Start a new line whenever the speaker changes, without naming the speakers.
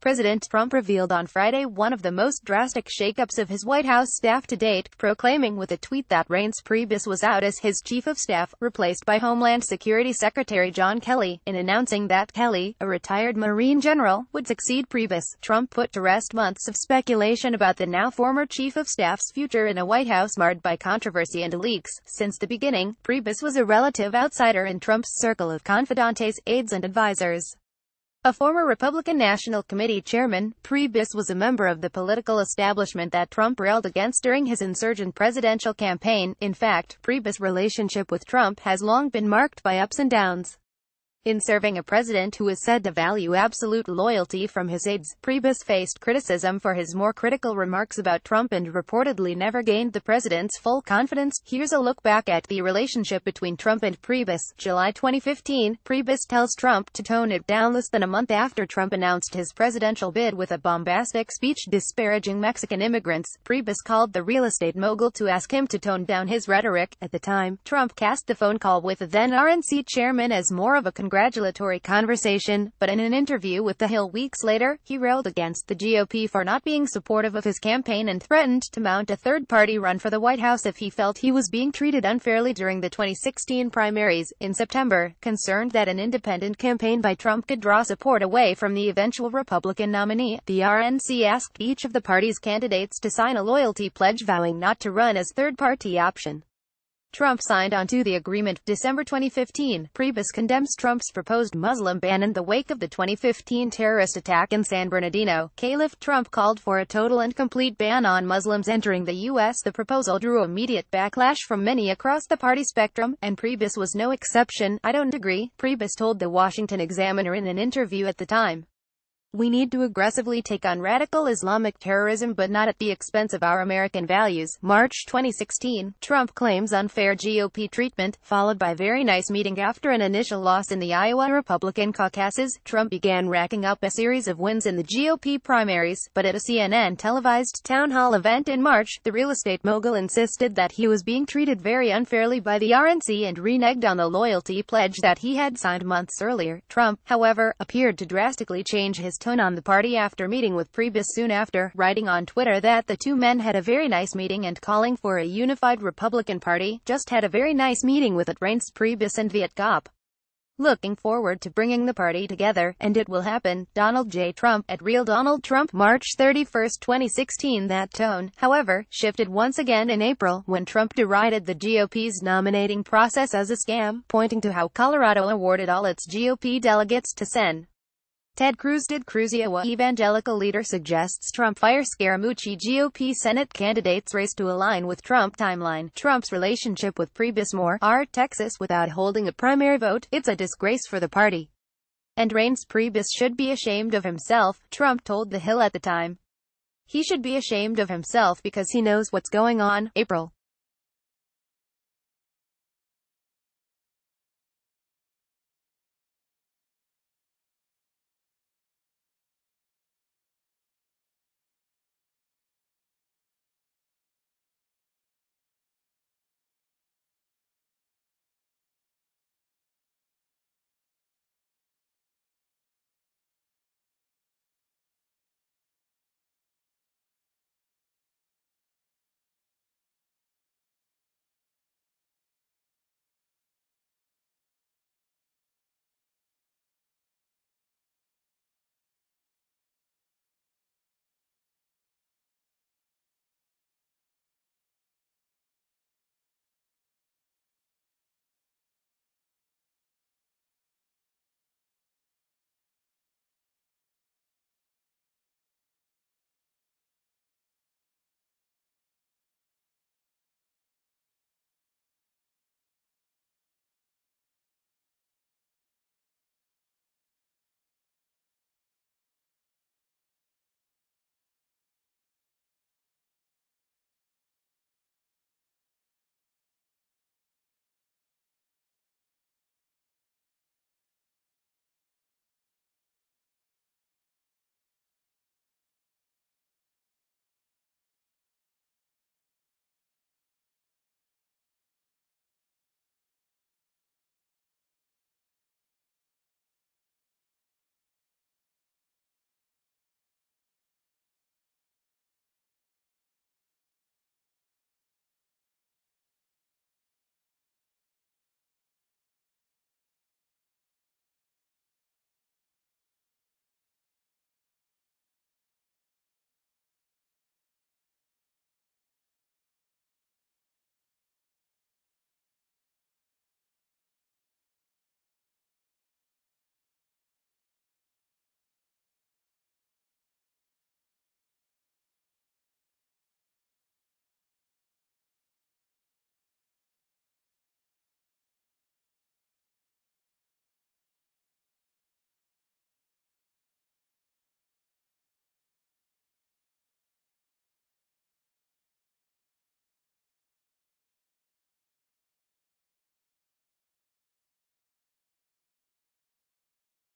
President Trump revealed on Friday one of the most drastic shakeups of his White House staff to date, proclaiming with a tweet that Reince Priebus was out as his chief of staff, replaced by Homeland Security Secretary John Kelly. In announcing that Kelly, a retired Marine general, would succeed Priebus, Trump put to rest months of speculation about the now former chief of staff's future in a White House marred by controversy and leaks. Since the beginning, Priebus was a relative outsider in Trump's circle of confidants, aides and advisors. A former Republican National Committee chairman, Priebus was a member of the political establishment that Trump railed against during his insurgent presidential campaign. In fact, Priebus' relationship with Trump has long been marked by ups and downs. In serving a president who is said to value absolute loyalty from his aides, Priebus faced criticism for his more critical remarks about Trump and reportedly never gained the president's full confidence. Here's a look back at the relationship between Trump and Priebus. July 2015, Priebus tells Trump to tone it down less than a month after Trump announced his presidential bid with a bombastic speech disparaging Mexican immigrants. Priebus called the real estate mogul to ask him to tone down his rhetoric. At the time, Trump cast the phone call with the then RNC chairman as more of a congratulatory conversation, but in an interview with The Hill weeks later, he railed against the GOP for not being supportive of his campaign and threatened to mount a third-party run for the White House if he felt he was being treated unfairly during the 2016 primaries. In September, concerned that an independent campaign by Trump could draw support away from the eventual Republican nominee, the RNC asked each of the party's candidates to sign a loyalty pledge vowing not to run as third-party option. Trump signed onto the agreement. December 2015, Priebus condemns Trump's proposed Muslim ban in the wake of the 2015 terrorist attack in San Bernardino. Caliph Trump called for a total and complete ban on Muslims entering the U.S. The proposal drew immediate backlash from many across the party spectrum, and Priebus was no exception. "I don't agree," Priebus told the Washington Examiner in an interview at the time. "We need to aggressively take on radical Islamic terrorism but not at the expense of our American values." March 2016, Trump claims unfair GOP treatment, followed by very nice meeting. After an initial loss in the Iowa Republican caucuses, Trump began racking up a series of wins in the GOP primaries, but at a CNN televised town hall event in March, the real estate mogul insisted that he was being treated very unfairly by the RNC and reneged on the loyalty pledge that he had signed months earlier. Trump, however, appeared to drastically change his tone on the party after meeting with Priebus soon after, writing on Twitter that the two men had a very nice meeting and calling for a unified Republican Party. "Just had a very nice meeting with Reince Priebus and Viet Cop. Looking forward to bringing the party together, and it will happen." Donald J. Trump, at Real Donald Trump, March 31, 2016. That tone, however, shifted once again in April, when Trump derided the GOP's nominating process as a scam, pointing to how Colorado awarded all its GOP delegates to Sen. Ted Cruz did. Iowa evangelical leader suggests Trump fire Scaramucci. GOP Senate candidates race to align with Trump timeline. Trump's relationship with Priebus more, Texas without holding a primary vote. "It's a disgrace for the party. And Reince Priebus should be ashamed of himself," Trump told The Hill at the time. "He should be ashamed of himself because he knows what's going on." April